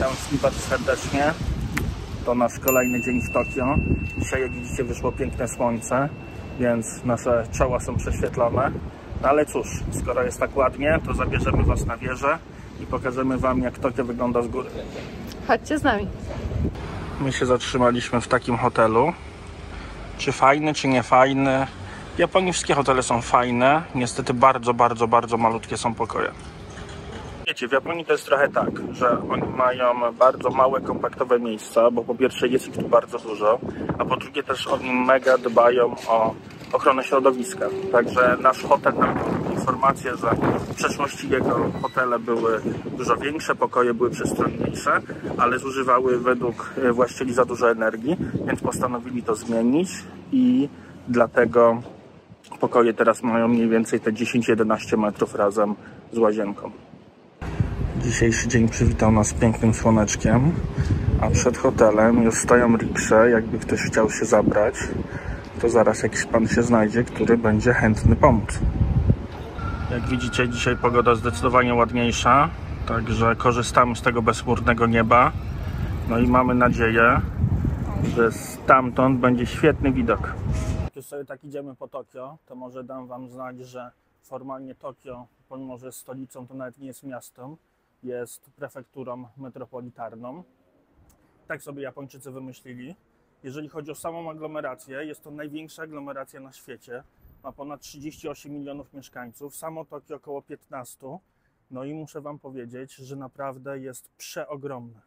Witam Was serdecznie. To nasz kolejny dzień w Tokio. Dzisiaj, jak widzicie, wyszło piękne słońce, więc nasze czoła są prześwietlone. No ale cóż, skoro jest tak ładnie, to zabierzemy Was na wieżę i pokażemy Wam, jak Tokio wygląda z góry. Chodźcie z nami. My się zatrzymaliśmy w takim hotelu. Czy fajny, czy nie fajny? W Japonii wszystkie hotele są fajne. Niestety bardzo malutkie są pokoje. Wiecie, w Japonii to jest trochę tak, że oni mają bardzo małe, kompaktowe miejsca, bo po pierwsze jest ich tu bardzo dużo, a po drugie też oni mega dbają o ochronę środowiska. Także nasz hotel nam dał informację, że w przeszłości jego hotele były dużo większe, pokoje były przestronniejsze, ale zużywały według właścicieli za dużo energii, więc postanowili to zmienić i dlatego pokoje teraz mają mniej więcej te 10-11 metrów razem z łazienką. Dzisiejszy dzień przywitał nas pięknym słoneczkiem, a przed hotelem już stoją riksze. Jakby ktoś chciał się zabrać, to zaraz jakiś pan się znajdzie, który będzie chętny pomóc. Jak widzicie, dzisiaj pogoda zdecydowanie ładniejsza, także korzystamy z tego bezchmurnego nieba. No i mamy nadzieję, że stamtąd będzie świetny widok. Jak sobie tak idziemy po Tokio, to może dam Wam znać, że formalnie Tokio, pomimo że jest stolicą, to nawet nie jest miastem. Jest prefekturą metropolitarną. Tak sobie Japończycy wymyślili. Jeżeli chodzi o samą aglomerację, jest to największa aglomeracja na świecie. Ma ponad 38 milionów mieszkańców. Samo Tokio około 15. No i muszę Wam powiedzieć, że naprawdę jest przeogromne.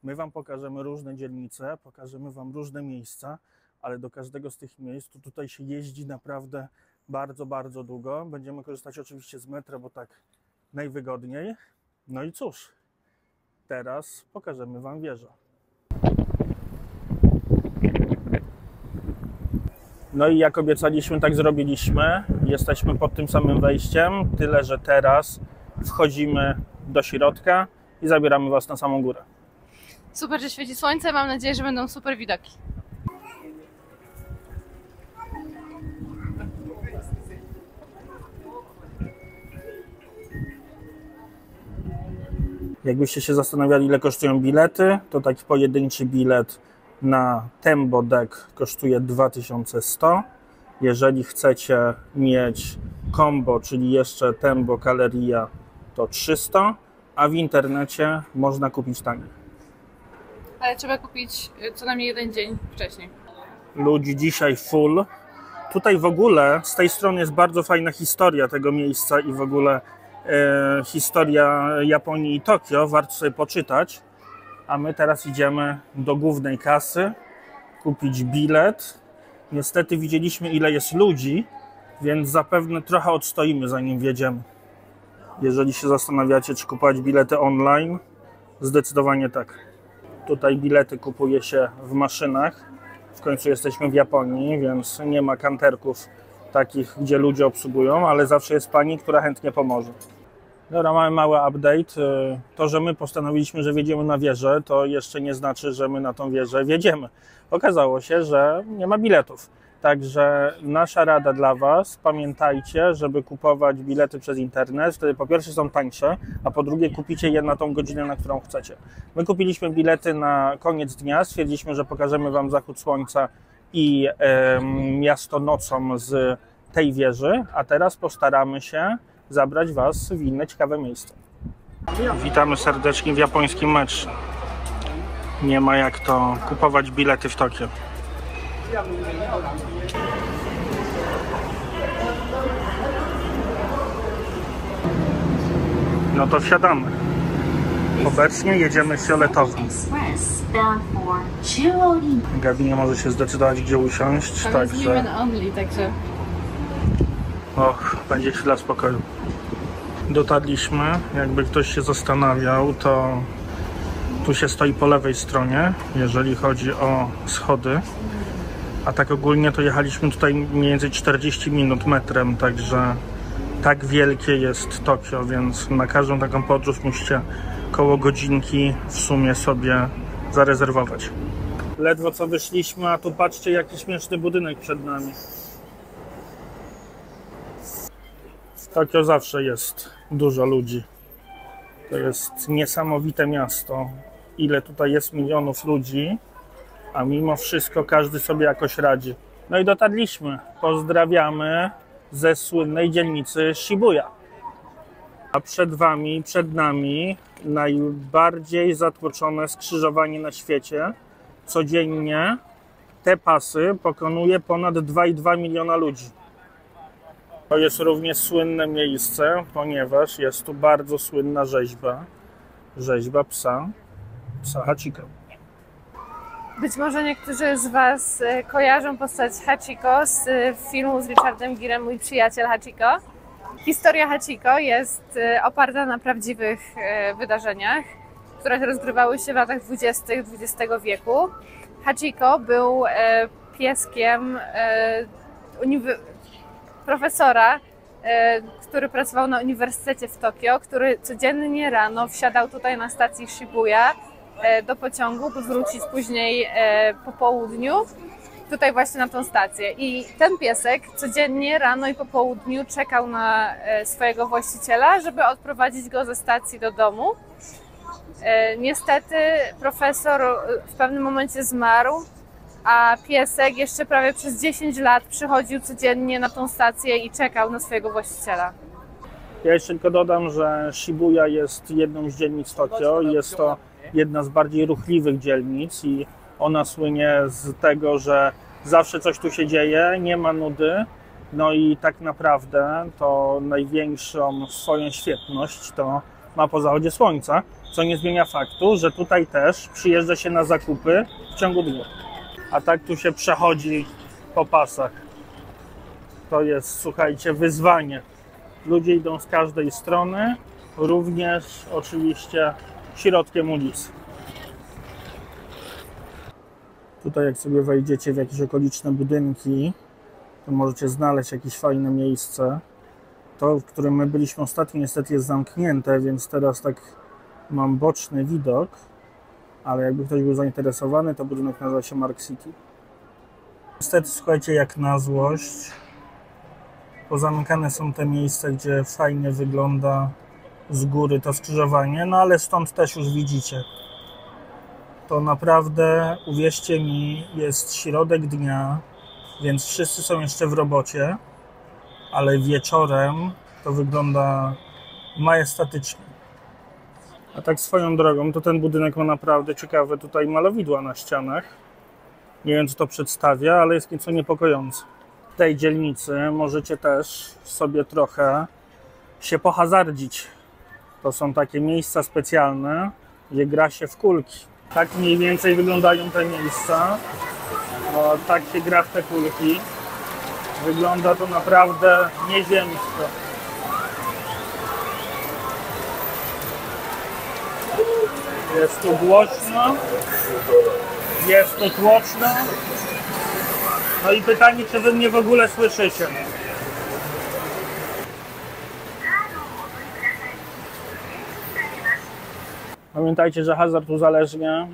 My Wam pokażemy różne dzielnice, pokażemy Wam różne miejsca, ale do każdego z tych miejsc to tutaj się jeździ naprawdę bardzo długo. Będziemy korzystać oczywiście z metra, bo tak najwygodniej. No i cóż, teraz pokażemy Wam wieżę. No i jak obiecaliśmy, tak zrobiliśmy. Jesteśmy pod tym samym wejściem, tyle że teraz wchodzimy do środka i zabieramy Was na samą górę. Super, że świeci słońce, mam nadzieję, że będą super widoki. Jakbyście się zastanawiali, ile kosztują bilety, to taki pojedynczy bilet na Tembo Deck kosztuje 2100. Jeżeli chcecie mieć combo, czyli jeszcze Tembo Galeria, to 300, a w internecie można kupić taniej. Ale trzeba kupić co najmniej jeden dzień wcześniej. Ludzi dzisiaj full. Tutaj w ogóle z tej strony jest bardzo fajna historia tego miejsca i w ogóle historia Japonii i Tokio, warto sobie poczytać. A my teraz idziemy do głównej kasy kupić bilet. Niestety widzieliśmy, ile jest ludzi, więc zapewne trochę odstoimy, zanim wjedziemy. Jeżeli się zastanawiacie, czy kupować bilety online, zdecydowanie tak. Tutaj bilety kupuje się w maszynach. W końcu jesteśmy w Japonii, więc nie ma kanterków takich, gdzie ludzie obsługują, ale zawsze jest pani, która chętnie pomoże. Dobra, mamy mały update. To, że my postanowiliśmy, że wjedziemy na wieżę, to jeszcze nie znaczy, że my na tą wieżę wjedziemy. Okazało się, że nie ma biletów. Także nasza rada dla Was, pamiętajcie, żeby kupować bilety przez internet. Wtedy po pierwsze są tańsze, a po drugie kupicie je na tą godzinę, na którą chcecie. My kupiliśmy bilety na koniec dnia, stwierdziliśmy, że pokażemy Wam zachód słońca i miasto nocą z tej wieży, a teraz postaramy się zabrać Was w inne ciekawe miejsce. Witamy serdecznie w japońskim meczu. Nie ma jak to kupować bilety w Tokio. No to wsiadamy. Obecnie jedziemy fioletowym. Gabi nie może się zdecydować, gdzie usiąść, także... Och, będzie chwila spokoju. Dotarliśmy, jakby ktoś się zastanawiał, to tu się stoi po lewej stronie, jeżeli chodzi o schody. A tak ogólnie to jechaliśmy tutaj mniej więcej 40 minut metrem, także tak wielkie jest Tokio, więc na każdą taką podróż musicie koło godzinki w sumie sobie zarezerwować. Ledwo co wyszliśmy, a tu patrzcie, jaki śmieszny budynek przed nami. W Tokio zawsze jest dużo ludzi. To jest niesamowite miasto. ile tutaj jest milionów ludzi, a mimo wszystko każdy sobie jakoś radzi. No i dotarliśmy. Pozdrawiamy ze słynnej dzielnicy Shibuya. A przed wami, przed nami najbardziej zatłoczone skrzyżowanie na świecie. Codziennie te pasy pokonuje ponad 2,2 miliona ludzi. To jest również słynne miejsce, ponieważ jest tu bardzo słynna rzeźba psa Hachiko. Być może niektórzy z Was kojarzą postać Hachiko z filmu z Richardem Girem Mój przyjaciel Hachiko. Historia Hachiko jest oparta na prawdziwych wydarzeniach, które rozgrywały się w latach 20. XX wieku. Hachiko był pieskiem profesora, który pracował na uniwersytecie w Tokio, który codziennie rano wsiadał tutaj na stacji Shibuya do pociągu, by wrócić później po południu tutaj właśnie na tą stację. I ten piesek codziennie rano i po południu czekał na swojego właściciela, żeby odprowadzić go ze stacji do domu. Niestety profesor w pewnym momencie zmarł, a piesek jeszcze prawie przez 10 lat przychodził codziennie na tą stację i czekał na swojego właściciela. Ja jeszcze tylko dodam, że Shibuya jest jedną z dzielnic Tokio. Jest to jedna z bardziej ruchliwych dzielnic i ona słynie z tego, że zawsze coś tu się dzieje, nie ma nudy. No i tak naprawdę to największą swoją świetność to ma po zachodzie słońca, co nie zmienia faktu, że tutaj też przyjeżdża się na zakupy w ciągu dnia. A tak tu się przechodzi po pasach. To jest, słuchajcie, wyzwanie. Ludzie idą z każdej strony, również oczywiście środkiem ulicy. Tutaj jak sobie wejdziecie w jakieś okoliczne budynki, to możecie znaleźć jakieś fajne miejsce. To, w którym my byliśmy ostatnio, niestety jest zamknięte, więc teraz tak mam boczny widok. Ale jakby ktoś był zainteresowany, to budynek nazywa się Mark City. Niestety, słuchajcie, jak na złość, pozamykane są te miejsca, gdzie fajnie wygląda z góry to skrzyżowanie, no ale stąd też już widzicie. To naprawdę, uwierzcie mi, jest środek dnia, więc wszyscy są jeszcze w robocie, ale wieczorem to wygląda majestatycznie. A tak swoją drogą, to ten budynek ma naprawdę ciekawe tutaj malowidła na ścianach. Nie wiem, co to przedstawia, ale jest nieco niepokojące. W tej dzielnicy możecie też sobie trochę się pohazardzić. To są takie miejsca specjalne, gdzie gra się w kulki. Tak mniej więcej wyglądają te miejsca. No, tak się gra w te kulki. Wygląda to naprawdę nieziemsko. Jest tu głośno, jest tu tłoczno. No i pytanie, czy wy mnie w ogóle słyszycie? Pamiętajcie, że hazard uzależnia.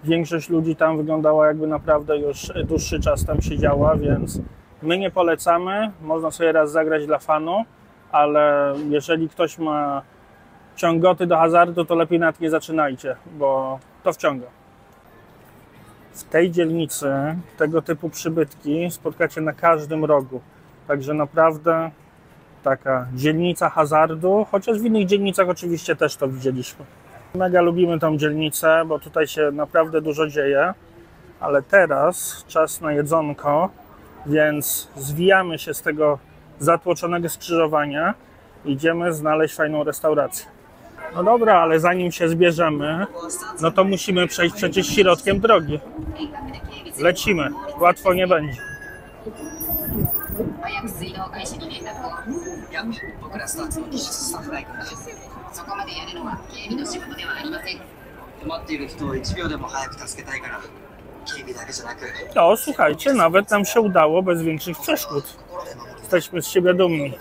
Większość ludzi tam wyglądała, jakby naprawdę już dłuższy czas tam siedziała, więc my nie polecamy. Można sobie raz zagrać dla fanu, ale jeżeli ktoś ma ciągoty do hazardu, to lepiej nawet nie zaczynajcie, bo to wciąga. W tej dzielnicy tego typu przybytki spotkacie na każdym rogu. Także naprawdę taka dzielnica hazardu, chociaż w innych dzielnicach oczywiście też to widzieliśmy. Mega lubimy tą dzielnicę, bo tutaj się naprawdę dużo dzieje, ale teraz czas na jedzonko, więc zwijamy się z tego zatłoczonego skrzyżowania. Idziemy znaleźć fajną restaurację. No dobra, ale zanim się zbierzemy, no to musimy przejść przecież środkiem drogi. Lecimy, łatwo nie będzie. No słuchajcie, nawet nam się udało bez większych przeszkód. Jesteśmy z siebie dumni.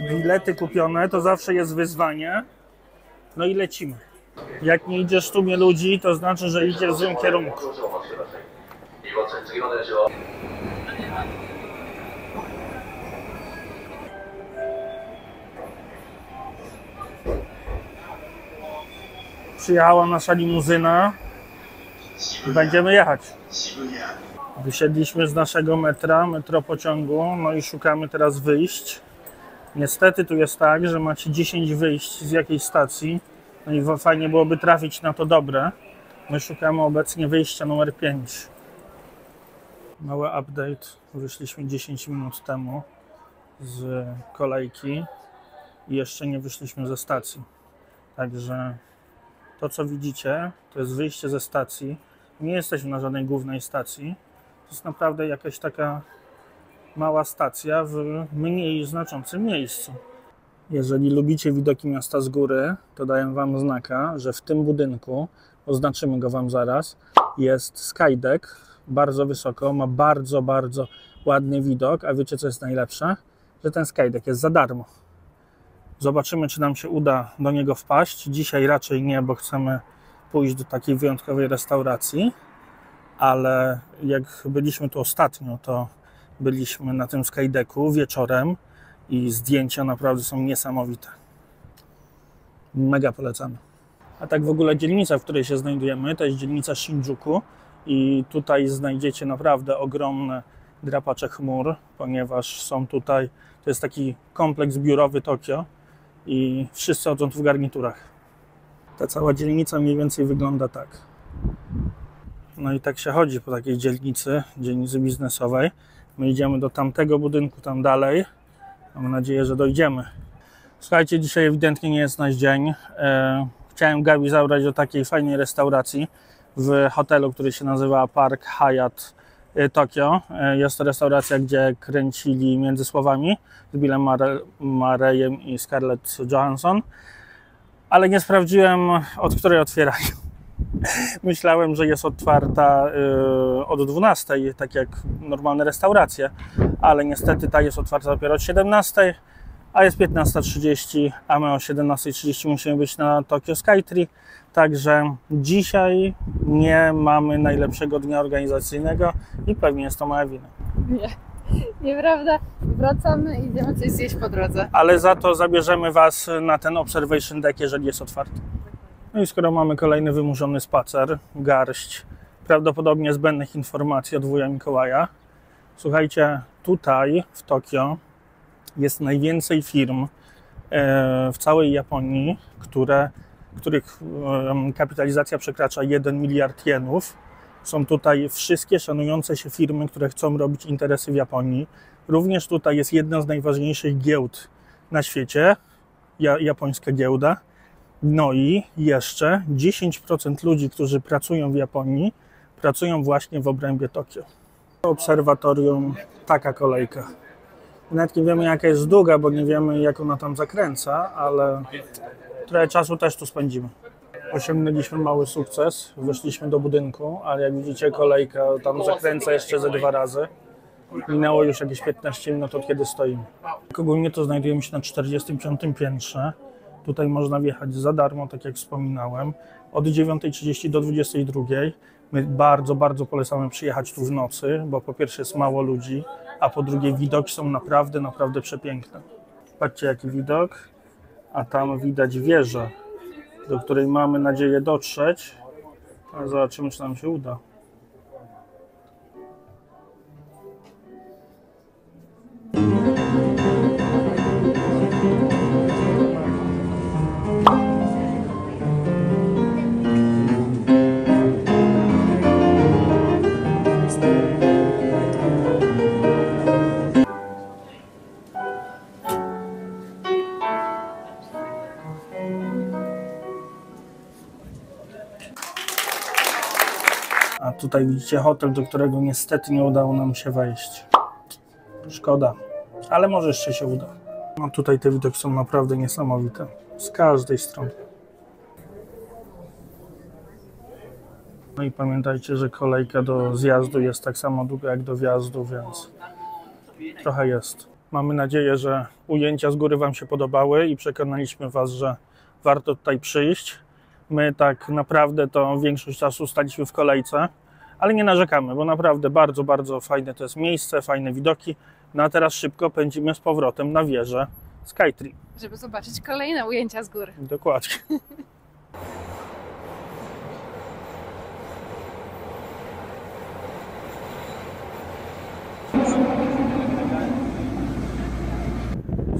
Bilety kupione to zawsze jest wyzwanie. No i lecimy. Jak nie idziesz w tłumie ludzi, to znaczy, że idziesz w złym kierunku. Przyjechała nasza limuzyna i będziemy jechać. Wysiedliśmy z naszego metropociągu, no i szukamy teraz wyjść. Niestety tu jest tak, że macie 10 wyjść z jakiejś stacji, no i fajnie byłoby trafić na to dobre. My szukamy obecnie wyjścia numer 5. Mały update. Wyszliśmy 10 minut temu z kolejki i jeszcze nie wyszliśmy ze stacji. Także to, co widzicie, to jest wyjście ze stacji. Nie jesteśmy na żadnej głównej stacji. To jest naprawdę jakaś taka mała stacja w mniej znaczącym miejscu. Jeżeli lubicie widoki miasta z góry, to daję Wam znaka, że w tym budynku, oznaczymy go Wam zaraz, jest skydeck, bardzo wysoko, ma bardzo, bardzo ładny widok, a wiecie, co jest najlepsze? Że ten skydeck jest za darmo. Zobaczymy, czy nam się uda do niego wpaść. Dzisiaj raczej nie, bo chcemy pójść do takiej wyjątkowej restauracji, ale jak byliśmy tu ostatnio, to byliśmy na tym skydecku wieczorem i zdjęcia naprawdę są niesamowite. Mega polecamy. A tak w ogóle dzielnica, w której się znajdujemy, to jest dzielnica Shinjuku i tutaj znajdziecie naprawdę ogromne drapacze chmur, ponieważ są tutaj, to jest taki kompleks biurowy Tokio i wszyscy chodzą tu w garniturach. Ta cała dzielnica mniej więcej wygląda tak. No i tak się chodzi po takiej dzielnicy biznesowej. My idziemy do tamtego budynku, tam dalej. Mam nadzieję, że dojdziemy. Słuchajcie, dzisiaj ewidentnie nie jest nasz dzień. Chciałem Gabi zabrać do takiej fajnej restauracji w hotelu, który się nazywa Park Hyatt Tokio. Jest to restauracja, gdzie kręcili Między Słowami z Billem Murrayem i Scarlett Johansson. Ale nie sprawdziłem, od której otwierają. Myślałem, że jest otwarta od 12, tak jak normalne restauracje, ale niestety ta jest otwarta dopiero od 17, a jest 15:30, a my o 17:30 musimy być na Tokyo Skytree. Także dzisiaj nie mamy najlepszego dnia organizacyjnego i pewnie jest to moja wina. Nie, nieprawda. Wracamy i idziemy coś zjeść po drodze. Ale za to zabierzemy Was na ten observation deck, jeżeli jest otwarty. No i skoro mamy kolejny wymuszony spacer, garść prawdopodobnie zbędnych informacji od wuja Mikołaja. Słuchajcie, tutaj w Tokio jest najwięcej firm w całej Japonii, których kapitalizacja przekracza 1 miliard jenów. Są tutaj wszystkie szanujące się firmy, które chcą robić interesy w Japonii. Również tutaj jest jedna z najważniejszych giełd na świecie, japońska giełda. No i jeszcze 10% ludzi, którzy pracują w Japonii, pracują właśnie w obrębie Tokio. Obserwatorium, taka kolejka. Nawet nie wiemy, jaka jest długa, bo nie wiemy, jak ona tam zakręca, ale trochę czasu też tu spędzimy. Osiągnęliśmy mały sukces, weszliśmy do budynku, ale jak widzicie, kolejka tam zakręca jeszcze ze 2 razy. Minęło już jakieś 15 minut, od kiedy stoimy. Ogólnie to znajdujemy się na 45. piętrze. Tutaj można wjechać za darmo, tak jak wspominałem, od 9:30 do 22:00. My bardzo, bardzo polecamy przyjechać tu w nocy, bo po pierwsze jest mało ludzi, a po drugie widoki są naprawdę, naprawdę przepiękne. Patrzcie, jaki widok, a tam widać wieżę, do której mamy nadzieję dotrzeć, a zobaczymy, czy nam się uda. A tutaj widzicie hotel, do którego niestety nie udało nam się wejść. Szkoda, ale może jeszcze się uda. No tutaj te widoki są naprawdę niesamowite. Z każdej strony. No i pamiętajcie, że kolejka do zjazdu jest tak samo długa jak do wjazdu, więc trochę jest. Mamy nadzieję, że ujęcia z góry Wam się podobały i przekonaliśmy Was, że warto tutaj przyjść. My tak naprawdę to większość czasu staliśmy w kolejce, ale nie narzekamy, bo naprawdę bardzo, bardzo fajne to jest miejsce, fajne widoki. No a teraz szybko pędzimy z powrotem na wieżę Skytree. Żeby zobaczyć kolejne ujęcia z góry. Dokładnie.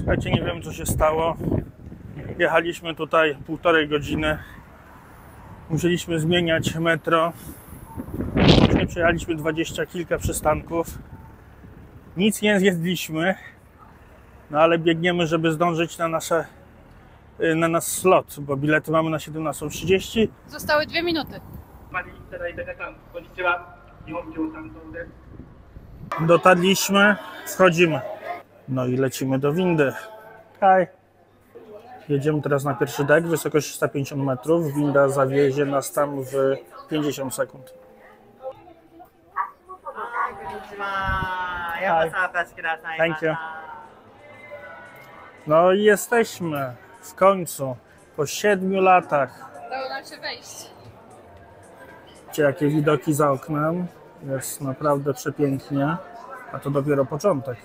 Słuchajcie, nie wiem co się stało. Jechaliśmy tutaj 1,5 godziny. Musieliśmy zmieniać metro. Później przejechaliśmy 20 kilka przystanków. Nic nie zjedliśmy. No ale biegniemy, żeby zdążyć na nasz slot, bo bilety mamy na 17:30. Zostały 2 minuty. Dotarliśmy, wchodzimy. No i lecimy do windy. Hej. Jedziemy teraz na pierwszy dek, wysokość 350 metrów. Winda zawiezie nas tam w 50 sekund. Thank you. No i jesteśmy w końcu, po 7 latach. Udało nam się wejść. Widzicie, jakie widoki za oknem. Jest naprawdę przepięknie, a to dopiero początek.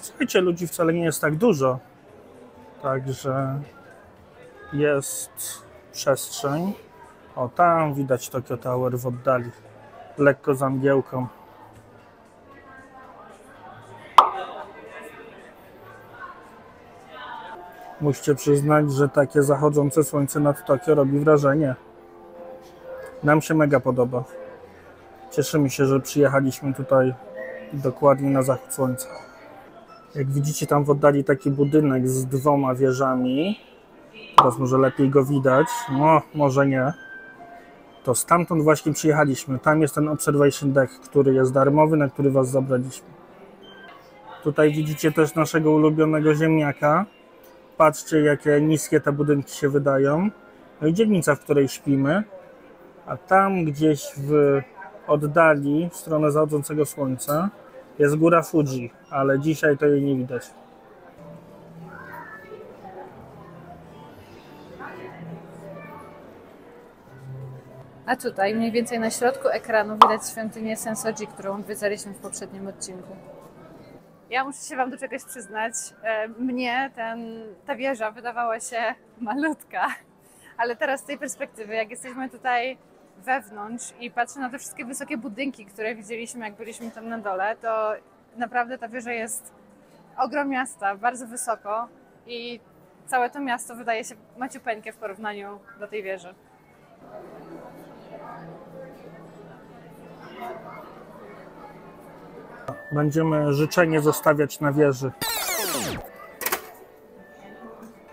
Słuchajcie, ludzi wcale nie jest tak dużo, także jest przestrzeń. O, tam widać Tokyo Tower w oddali, lekko za mgiełką. Musicie przyznać, że takie zachodzące słońce nad Tokio robi wrażenie. Nam się mega podoba. Cieszymy się, że przyjechaliśmy tutaj dokładnie na zachód słońca. Jak widzicie, tam w oddali taki budynek z 2 wieżami. Teraz może lepiej go widać. No, może nie. To stamtąd właśnie przyjechaliśmy. Tam jest ten observation deck, który jest darmowy, na który was zabraliśmy. Tutaj widzicie też naszego ulubionego ziemniaka. Patrzcie, jakie niskie te budynki się wydają. No i dzielnica, w której śpimy. A tam gdzieś w oddali, w stronę zachodzącego słońca, jest góra Fuji, ale dzisiaj to jej nie widać. A tutaj, mniej więcej na środku ekranu, widać świątynię Sensoji, którą odwiedzaliśmy w poprzednim odcinku. Ja muszę się wam do czegoś przyznać. Mnie ta wieża wydawała się malutka, ale teraz z tej perspektywy, jak jesteśmy tutaj wewnątrz i patrzę na te wszystkie wysokie budynki, które widzieliśmy, jak byliśmy tam na dole, to naprawdę ta wieża jest ogrom miasta, bardzo wysoko i całe to miasto wydaje się maciupeńkie w porównaniu do tej wieży. Będziemy życzenie zostawiać na wieży.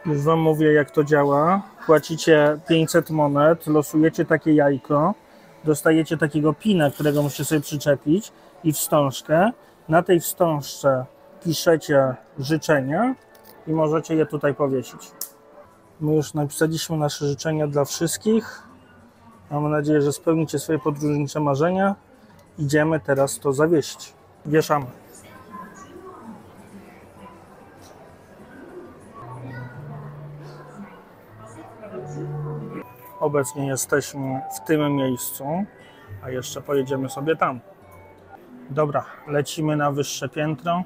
Już wam mówię, jak to działa. Płacicie 500 monet, losujecie takie jajko, dostajecie takiego pina, którego musicie sobie przyczepić i wstążkę. Na tej wstążce piszecie życzenia i możecie je tutaj powiesić. My już napisaliśmy nasze życzenia dla wszystkich. Mamy nadzieję, że spełnicie swoje podróżnicze marzenia. Idziemy teraz to zawiesić. Wieszamy. Obecnie jesteśmy w tym miejscu, a jeszcze pojedziemy sobie tam. Dobra, lecimy na wyższe piętro.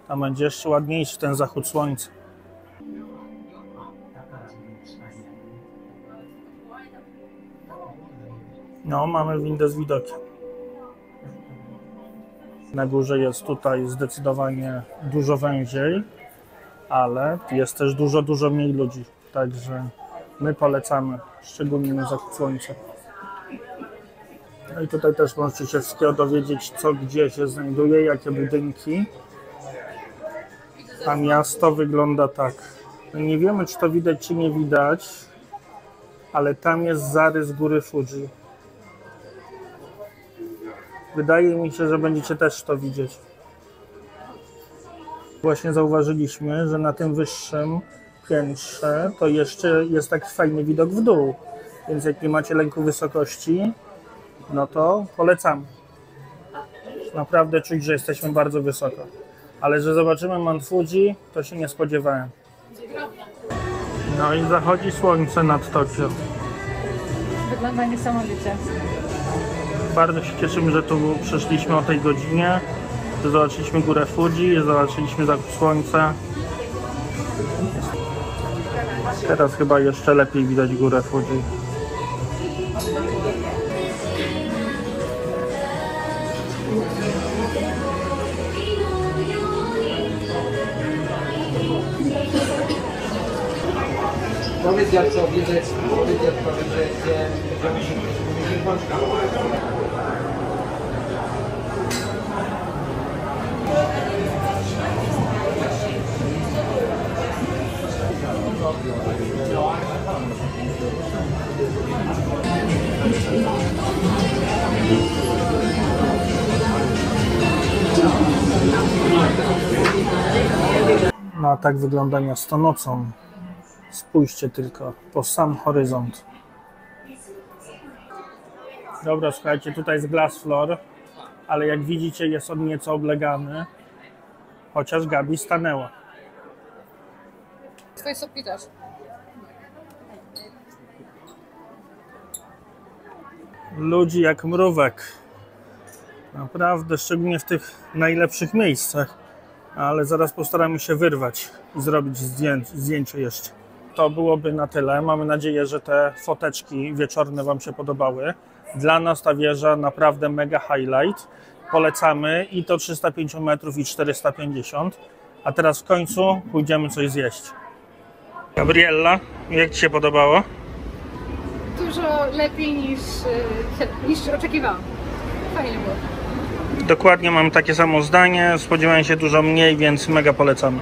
Tam będzie jeszcze ładniejszy ten zachód słońca. No, mamy windę z widokiem. Na górze jest tutaj zdecydowanie dużo węziej, ale jest też dużo mniej ludzi. Także my polecamy, szczególnie na zachód słońca. No i tutaj też możecie się wszystkiego dowiedzieć, co gdzie się znajduje, jakie budynki. A miasto wygląda tak. No nie wiemy, czy to widać, czy nie widać, ale tam jest zarys góry Fuji. Wydaje mi się, że będziecie też to widzieć. Właśnie zauważyliśmy, że na tym wyższym piętrze to jeszcze jest taki fajny widok w dół. Więc jak nie macie lęku wysokości, no to polecam. Naprawdę czuć, że jesteśmy bardzo wysoko. Ale że zobaczymy Mount Fuji, to się nie spodziewałem. No i zachodzi słońce nad Tokio. Wygląda niesamowicie. Bardzo się cieszymy, że tu przyszliśmy o tej godzinie, że zobaczyliśmy górę Fuji, że zobaczyliśmy zachód słońca. Teraz chyba jeszcze lepiej widać górę Fuji. Powiedz Jarkowi, że musi No a tak wygląda miasto nocą. Spójrzcie tylko po sam horyzont. Dobra, słuchajcie, tutaj jest glass floor, ale jak widzicie jest on nieco oblegany, chociaż Gabi stanęła. Twoje sopki też. Ludzi jak mrówek. Naprawdę, szczególnie w tych najlepszych miejscach. Ale zaraz postaramy się wyrwać i zrobić zdjęcie jeszcze. To byłoby na tyle. Mamy nadzieję, że te foteczki wieczorne Wam się podobały. Dla nas ta wieża naprawdę mega highlight. Polecamy i to 350 metrów i 450. A teraz w końcu pójdziemy coś zjeść. Gabriella, jak Ci się podobało? Dużo lepiej niż oczekiwałam. Fajnie było. Dokładnie mam takie samo zdanie. Spodziewałem się dużo mniej, więc mega polecamy.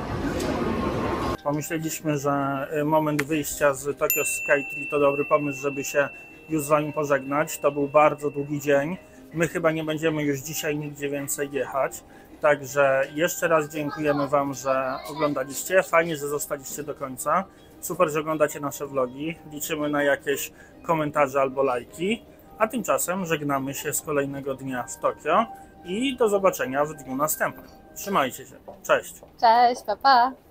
Pomyśleliśmy, że moment wyjścia z Tokyo Skytree to dobry pomysł, żeby się już z Wami pożegnać. To był bardzo długi dzień. My chyba nie będziemy już dzisiaj nigdzie więcej jechać. Także jeszcze raz dziękujemy Wam, że oglądaliście. Fajnie, że zostaliście do końca. Super, że oglądacie nasze vlogi. Liczymy na jakieś komentarze albo lajki. A tymczasem żegnamy się z kolejnego dnia w Tokio i do zobaczenia w dniu następnym. Trzymajcie się. Cześć. Cześć, pa pa.